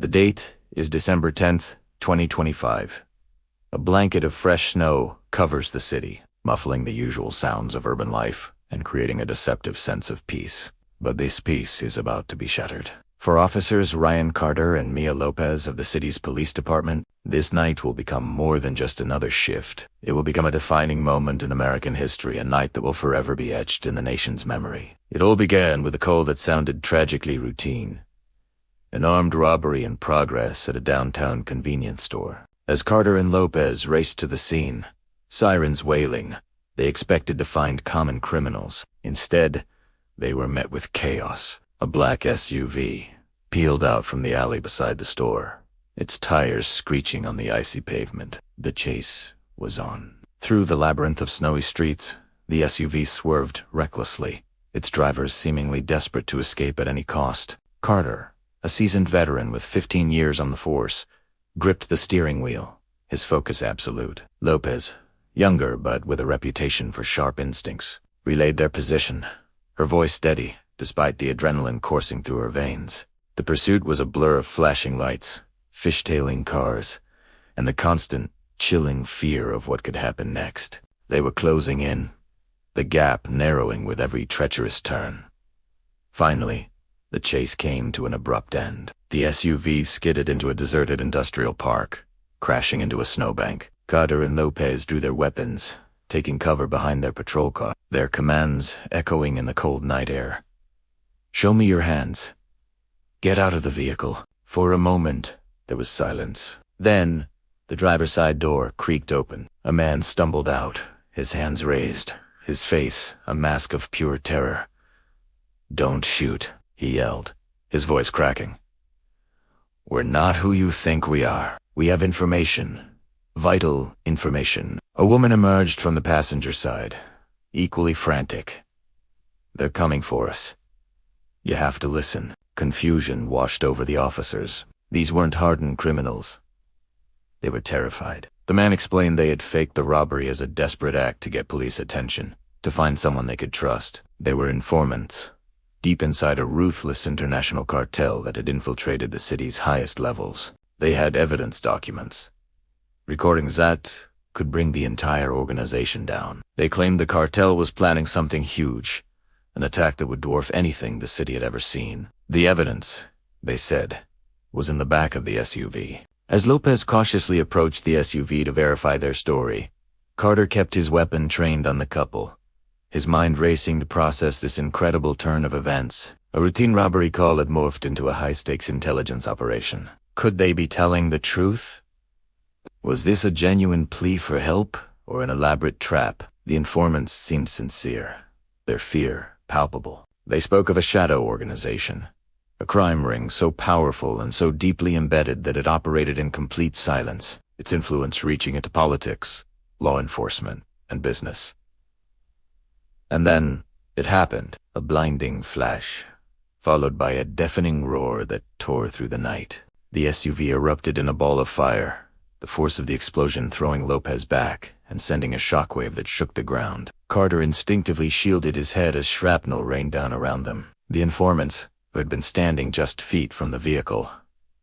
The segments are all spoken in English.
The date is December 10th, 2025. A blanket of fresh snow covers the city, muffling the usual sounds of urban life and creating a deceptive sense of peace. But this peace is about to be shattered. For officers Ryan Carter and Mia Lopez of the city's police department, this night will become more than just another shift. It will become a defining moment in American history, a night that will forever be etched in the nation's memory. It all began with a call that sounded tragically routine. An armed robbery in progress at a downtown convenience store. As Carter and Lopez raced to the scene, sirens wailing, they expected to find common criminals. Instead, they were met with chaos. A black SUV peeled out from the alley beside the store, its tires screeching on the icy pavement. The chase was on. Through the labyrinth of snowy streets, the SUV swerved recklessly, its drivers seemingly desperate to escape at any cost. Carter, a seasoned veteran with 15 years on the force, gripped the steering wheel, his focus absolute. Lopez, younger but with a reputation for sharp instincts, relayed their position, her voice steady despite the adrenaline coursing through her veins. The pursuit was a blur of flashing lights, fishtailing cars, and the constant, chilling fear of what could happen next. They were closing in, the gap narrowing with every treacherous turn. Finally, the chase came to an abrupt end. The SUV skidded into a deserted industrial park, crashing into a snowbank. Carter and Lopez drew their weapons, taking cover behind their patrol car, their commands echoing in the cold night air. "Show me your hands. Get out of the vehicle." For a moment, there was silence. Then, the driver's side door creaked open. A man stumbled out, his hands raised, his face a mask of pure terror. "Don't shoot," he yelled, his voice cracking. "We're not who you think we are. We have information. Vital information." A woman emerged from the passenger side, equally frantic. "They're coming for us. You have to listen." Confusion washed over the officers. These weren't hardened criminals. They were terrified. The man explained they had faked the robbery as a desperate act to get police attention, to find someone they could trust. They were informants, deep inside a ruthless international cartel that had infiltrated the city's highest levels. They had evidence documents, recordings that could bring the entire organization down. They claimed the cartel was planning something huge, an attack that would dwarf anything the city had ever seen. The evidence, they said, was in the back of the SUV. As Lopez cautiously approached the SUV to verify their story, Carter kept his weapon trained on the couple, his mind racing to process this incredible turn of events. A routine robbery call had morphed into a high-stakes intelligence operation. Could they be telling the truth? Was this a genuine plea for help, or an elaborate trap? The informants seemed sincere, their fear palpable. They spoke of a shadow organization, a crime ring so powerful and so deeply embedded that it operated in complete silence, its influence reaching into politics, law enforcement, and business. And then, it happened, a blinding flash, followed by a deafening roar that tore through the night. The SUV erupted in a ball of fire, the force of the explosion throwing Lopez back and sending a shockwave that shook the ground. Carter instinctively shielded his head as shrapnel rained down around them. The informants, who had been standing just feet from the vehicle,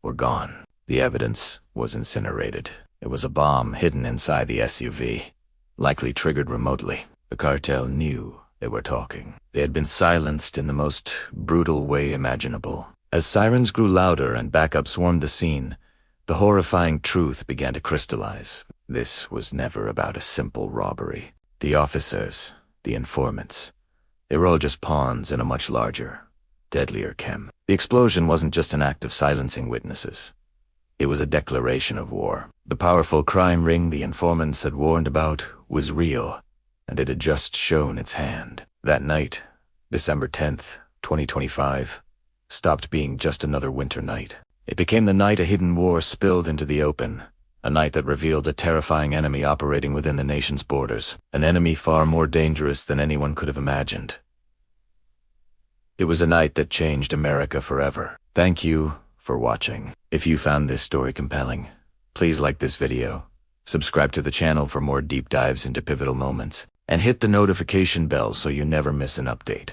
were gone. The evidence was incinerated. It was a bomb hidden inside the SUV, likely triggered remotely. The cartel knew they were talking. They had been silenced in the most brutal way imaginable. As sirens grew louder and backup swarmed the scene, the horrifying truth began to crystallize. This was never about a simple robbery. The officers, the informants, they were all just pawns in a much larger, deadlier game. The explosion wasn't just an act of silencing witnesses. It was a declaration of war. The powerful crime ring the informants had warned about was real, and it had just shown its hand. That night, December 10th, 2025, stopped being just another winter night. It became the night a hidden war spilled into the open, a night that revealed a terrifying enemy operating within the nation's borders, an enemy far more dangerous than anyone could have imagined. It was a night that changed America forever. Thank you for watching. If you found this story compelling, please like this video, subscribe to the channel for more deep dives into pivotal moments, and hit the notification bell so you never miss an update.